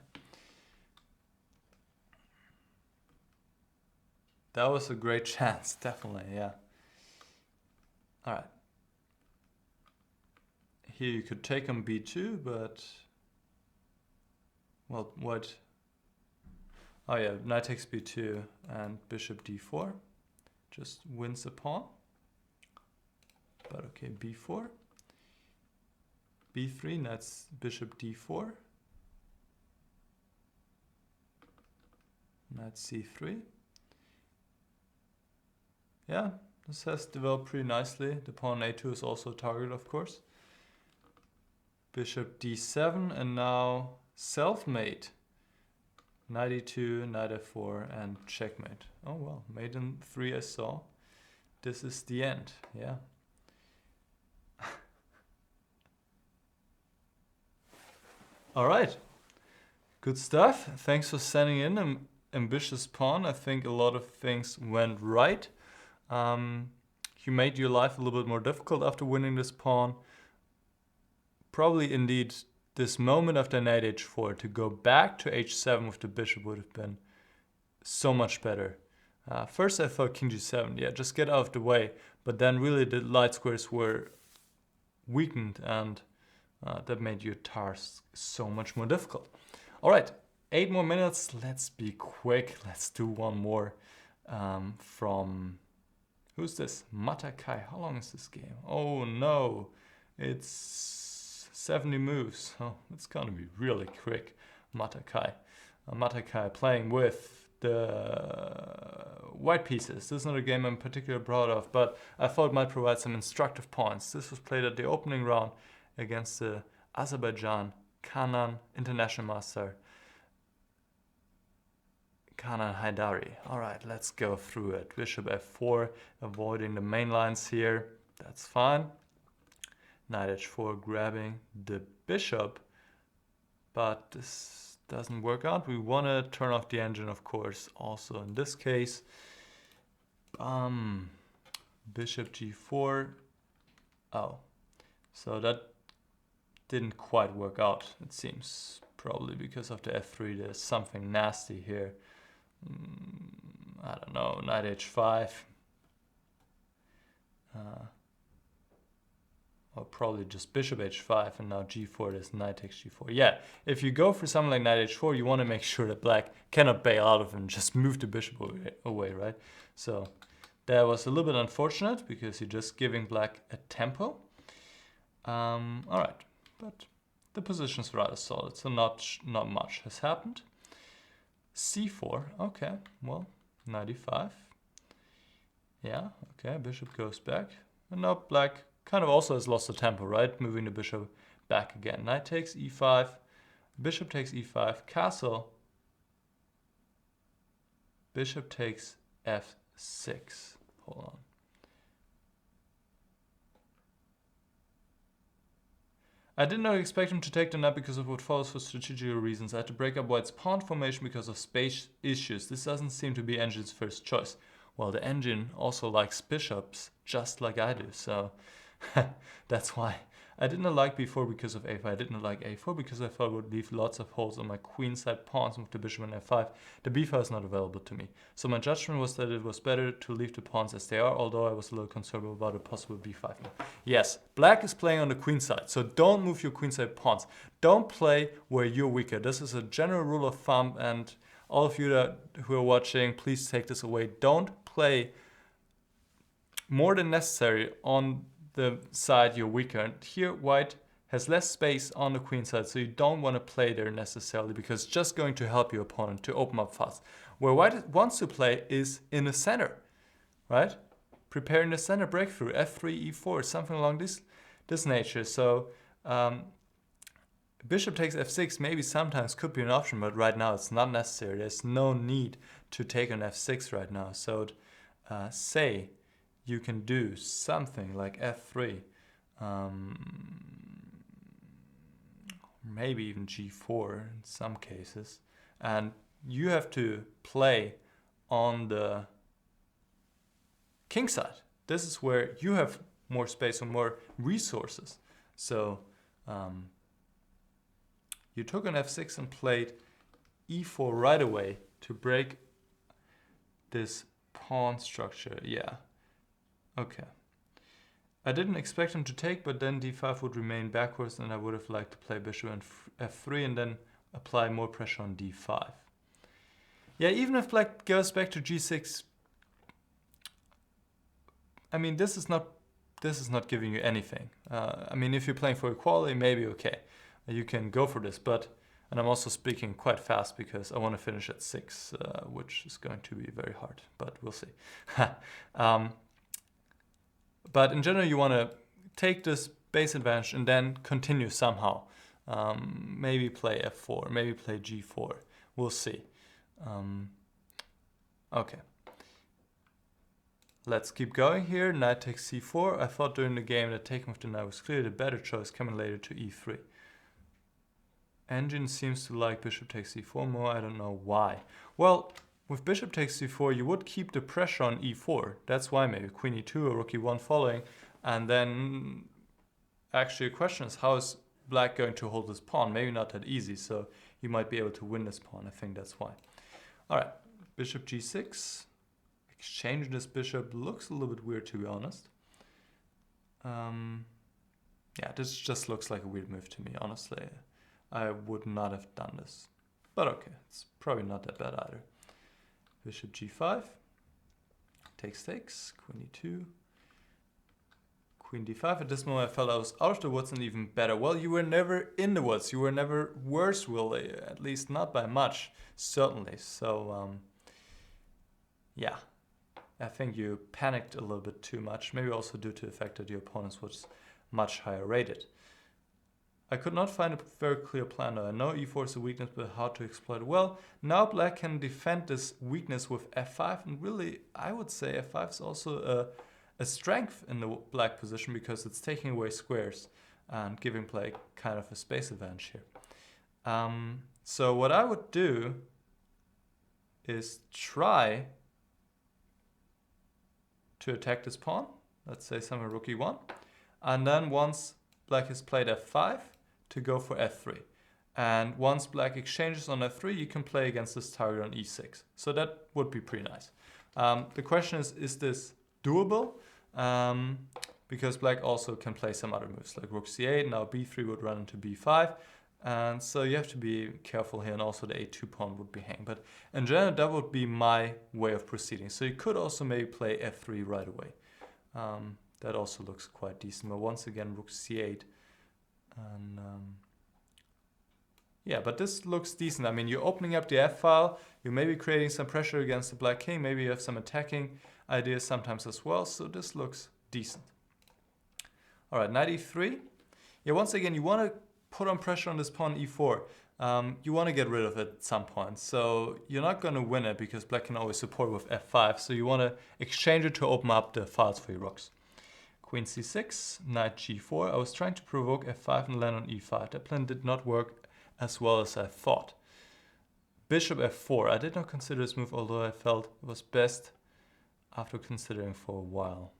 That was a great chance, definitely, yeah. All right. Here you could take on b2, but... Well, what? Oh yeah, knight takes b2 and bishop d4. Just wins the pawn. But okay, b4. b3, that's bishop d4. Knight c3. Yeah, this has developed pretty nicely. The pawn a2 is also a target, of course. Bishop d7, and now self-mate. Knight e2, knight f4, and checkmate. Oh well, mate in 3 I saw. This is the end, yeah. All right, good stuff. Thanks for sending in an ambitious pawn. I think a lot of things went right. You made your life a little bit more difficult after winning this pawn. Probably indeed this moment after knight h4 to go back to h7 with the bishop would have been so much better. First I thought king g7, yeah, just get out of the way. But then really the light squares were weakened, and that made your task so much more difficult. All right, 8 more minutes. Let's be quick. Let's do one more from... Who's this? Matakay. How long is this game? Oh no, it's 70 moves. Oh, it's gonna be really quick. Matakay. Matakay playing with the white pieces. This is not a game I'm particularly proud of, but I thought it might provide some instructive points. This was played at the opening round against the Azerbaijan Kanan International Master Kanan Haidari. All right, let's go through it. Bishop f4, avoiding the main lines here. That's fine. Knight h4, grabbing the bishop. But this doesn't work out. We want to turn off the engine, of course, also in this case. Bishop g4. Oh, so that didn't quite work out, it seems. Probably because of the f3, there's something nasty here. I don't know, knight h5. Or probably just bishop h5, and now g4, there's knight takes g4. Yeah, if you go for something like knight h4, you want to make sure that black cannot bail out of him, just move the bishop away, right? So that was a little bit unfortunate, because you're just giving black a tempo. All right, but the position's rather solid, so not much has happened. c4, okay, well, knight e5. Yeah, okay, bishop goes back. And now black kind of also has lost the tempo, right? Moving the bishop back again. Knight takes e5, bishop takes e5, castle. Bishop takes f6. Hold on. I did not expect him to take the knight because of what follows for strategical reasons. I had to break up white's pawn formation because of space issues. This doesn't seem to be engine's first choice. Well, the engine also likes bishops, just like I do, so that's why. I did not like b4 because of a5. I did not like a4 because I thought it would leave lots of holes on my queenside pawns with the bishop and f5. The b5 is not available to me. So my judgment was that it was better to leave the pawns as they are, although I was a little conservative about a possible b5 move. Yes, black is playing on the queen side, so don't move your queenside pawns. Don't play where you're weaker. This is a general rule of thumb, and all of you who are watching, please take this away. Don't play more than necessary on the side you're weaker. And here white has less space on the queen side, so you don't want to play there necessarily, because it's just going to help your opponent to open up fast. Where white wants to play is in the center, right? Preparing the center breakthrough, f3, e4, something along this nature. So bishop takes f6 maybe sometimes could be an option, but right now it's not necessary. There's no need to take on f6 right now. So say you can do something like f3, maybe even g4 in some cases, and you have to play on the king side. This is where you have more space or more resources. So You took on f6 and played e4 right away to break this pawn structure. Yeah. Okay. I didn't expect him to take, but then d5 would remain backwards, and I would have liked to play bishop and f3 and then apply more pressure on d5. Yeah, even if black goes back to g6, I mean, this is not giving you anything. I mean, if you're playing for equality, maybe okay, you can go for this. But, and I'm also speaking quite fast because I want to finish at 6, which is going to be very hard. But we'll see. But in general, you want to take this base advantage and then continue somehow. Maybe play f4, maybe play g4. We'll see. Okay. Let's keep going here. Knight takes c4. I thought during the game that taking with the knight was clearly the better choice, coming later to e3. Engine seems to like bishop takes c4 more. I don't know why. Well, with bishop takes c4, you would keep the pressure on e4. That's why maybe queen e2 or rook e1 following. And then actually the question is, how is black going to hold this pawn? Maybe not that easy, so you might be able to win this pawn. I think that's why. All right, bishop g6. Exchanging this bishop looks a little bit weird, to be honest. Yeah, this just looks like a weird move to me, honestly. I would not have done this. But okay, it's probably not that bad either. Bishop g5. Takes. Queen e2. Queen d5. At this moment I felt I was out of the woods and even better. Well, you were never in the woods. You were never worse, really. At least not by much, certainly. So, yeah. I think you panicked a little bit too much, maybe also due to the fact that your opponent was much higher rated. I could not find a very clear plan. I know e4 is a weakness, but how to exploit it? Well, now black can defend this weakness with f5, and really, I would say f5 is also a strength in the black position because it's taking away squares and giving black kind of a space advantage here. So what I would do is try to attack this pawn, let's say somewhere rook e1, and then once black has played f5, to go for f3. And once black exchanges on f3, you can play against this target on e6. So that would be pretty nice. The question is this doable? Because black also can play some other moves, like rook c8, now b3 would run into b5, and so you have to be careful here, and also the a2 pawn would be hanging. But in general, that would be my way of proceeding. So you could also maybe play f3 right away. That also looks quite decent. But once again, rook c8. And yeah, but this looks decent. I mean, you're opening up the f-file. You're maybe creating some pressure against the black king. Maybe you have some attacking ideas sometimes as well. So this looks decent. All right, knight e3. Yeah, once again, you want to put on pressure on this pawn e4. You want to get rid of it at some point. So you're not going to win it because black can always support with f5. So you want to exchange it to open up the files for your rooks. Queen c6, knight g4. I was trying to provoke f5 and land on e5. That plan did not work as well as I thought. Bishop f4. I did not consider this move, although I felt it was best after considering for a while.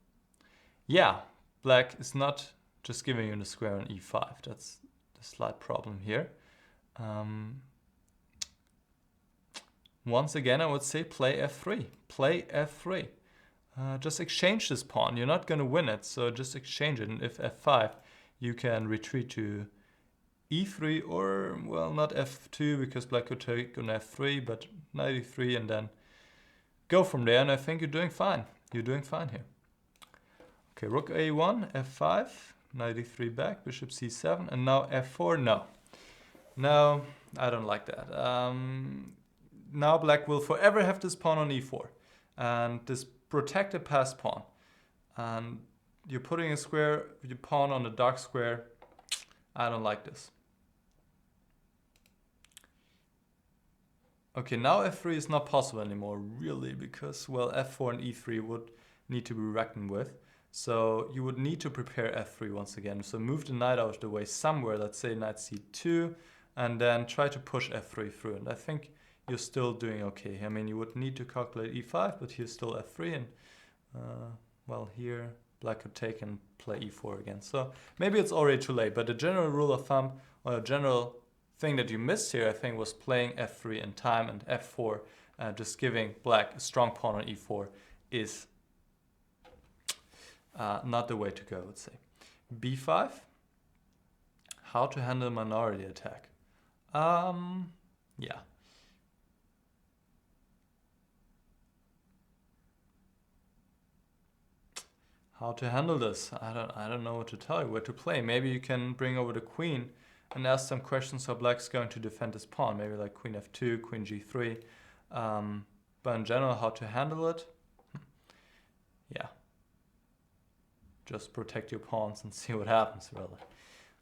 Yeah, black is not just giving you the square on e5. That's the slight problem here. Once again, I would say play f3. Play f3. Just exchange this pawn. You're not going to win it, so just exchange it. And if f5, you can retreat to e3 or, well, not f2 because black could take on f3, but knight e3 and then go from there. And I think you're doing fine. You're doing fine here. Okay, rook a1, f5, knight e3 back, bishop c7, and now f4. No, I don't like that. Now black will forever have this pawn on e4 and this protected passed pawn. And you're putting a square, your pawn on the dark square. I don't like this. Okay, now f3 is not possible anymore, really, because, well, f4 and e3 would need to be reckoned with. So you would need to prepare f3 once again. So move the knight out of the way somewhere, let's say knight c2, and then try to push f3 through. And I think you're still doing okay. I mean, you would need to calculate e5, but here's still f3, and well, here black could take and play e4 again. So maybe it's already too late, but the general rule of thumb, or a general thing that you missed here, I think, was playing f3 in time, and f4, just giving black a strong pawn on e4 is not the way to go, let's say. b5, how to handle minority attack. Yeah. How to handle this? I don't know what to tell you, where to play. Maybe you can bring over the queen and ask some questions how black's going to defend his pawn. Maybe like queen f2, queen g3. But in general, how to handle it? Yeah. Just protect your pawns and see what happens, really.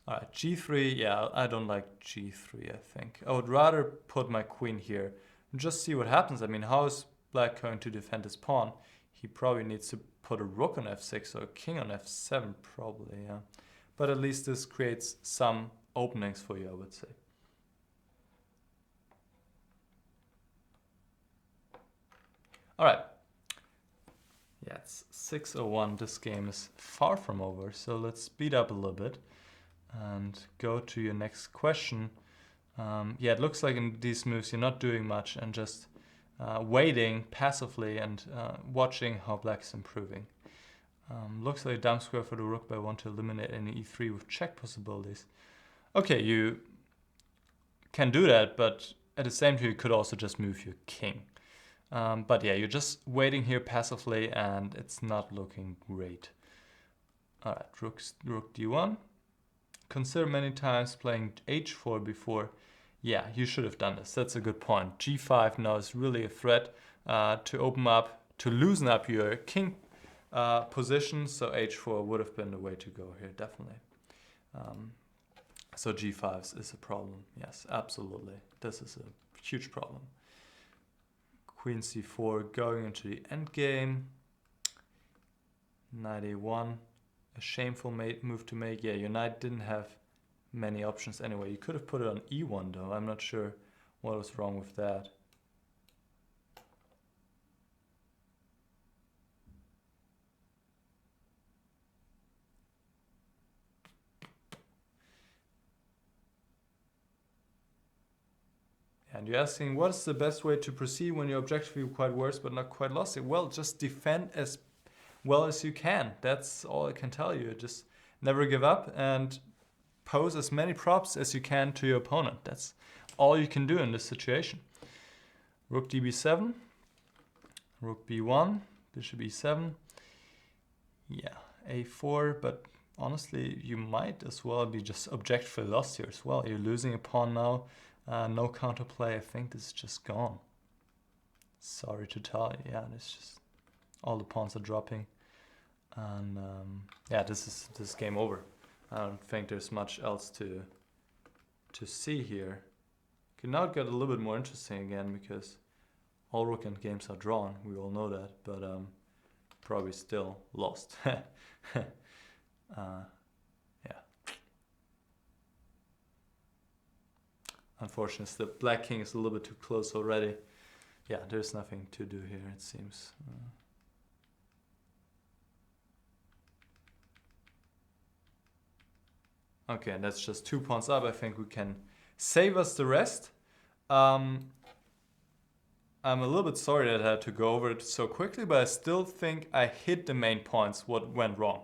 Alright, g3, yeah, I don't like g3, I think. I would rather put my queen here and just see what happens. I mean, how is black going to defend his pawn? He probably needs to put a rook on f6 or a king on f7, probably, yeah. But at least this creates some openings for you, I would say. Alright. Yeah, it's 6:01. This game is far from over, so let's speed up a little bit and go to your next question. Yeah, it looks like in these moves you're not doing much and just waiting passively and watching how black is improving. Looks like a dumb square for the rook by 1 to eliminate any e3 with check possibilities. Okay, you can do that, but at the same time you could also just move your king. But yeah, you're just waiting here passively and it's not looking great. Alright, rook d1. Consider many times playing h4 before. Yeah, you should have done this. That's a good point. g5 now is really a threat to open up, to loosen up your king position. So h4 would have been the way to go here, definitely. So g5 is a problem. Yes, absolutely. This is a huge problem. Queen c4 going into the endgame. Knight a1. A shameful move to make. Yeah, your knight didn't have many options anyway. You could have put it on e1 though. I'm not sure what was wrong with that. And you're asking, what is the best way to proceed when you're objectively quite worse but not quite lost it? Well, just defend as well as you can. That's all I can tell you. Just never give up and pose as many props as you can to your opponent. That's all you can do in this situation. Rook db7, rook b1, bishop e7. Yeah, a4, but honestly, you might as well be just objectively lost here as well. You're losing a pawn now. No counterplay. I think this is just gone. Sorry to tell you. Yeah, it's just all the pawns are dropping, and yeah, this is game over. I don't think there's much else to see here. Can now get a little bit more interesting again because all rook end games are drawn. We all know that, but probably still lost. Yeah. Unfortunately, the black king is a little bit too close already. Yeah, there's nothing to do here, it seems. Okay, and that's just 2 pawns up. I think we can save us the rest. I'm a little bit sorry that I had to go over it so quickly, but I still think I hit the main points, what went wrong.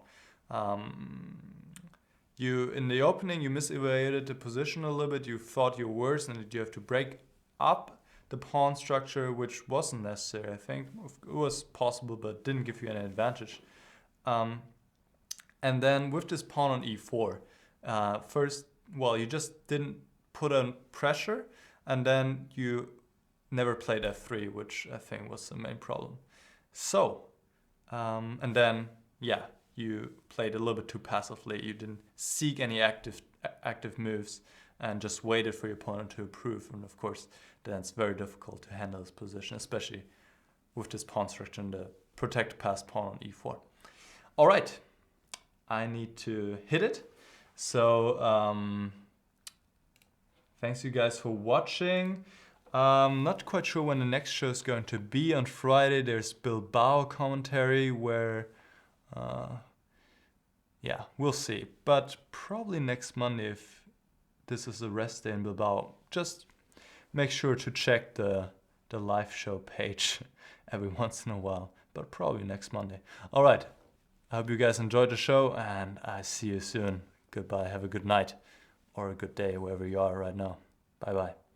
In the opening, you misevaluated the position a little bit. You thought you were worse and that you have to break up the pawn structure, which wasn't necessary. I think it was possible, but didn't give you any advantage. And then with this pawn on e4, first, well, you just didn't put on pressure, and then you never played f3, which I think was the main problem. So, and then, yeah, you played a little bit too passively. You didn't seek any active moves and just waited for your opponent to improve. And of course, then it's very difficult to handle this position, especially with this pawn structure and the protect passed pawn on e4. All right, I need to hit it. So thanks you guys for watching. Not quite sure when the next show is going to be. On Friday, there's Bilbao commentary where yeah, we'll see. But probably next Monday, if this is a rest day in Bilbao. Just make sure to check the live show page every once in a while, but probably next Monday. All right. I hope you guys enjoyed the show, and I see you soon. Goodbye. Have a good night or a good day wherever you are right now. Bye-bye.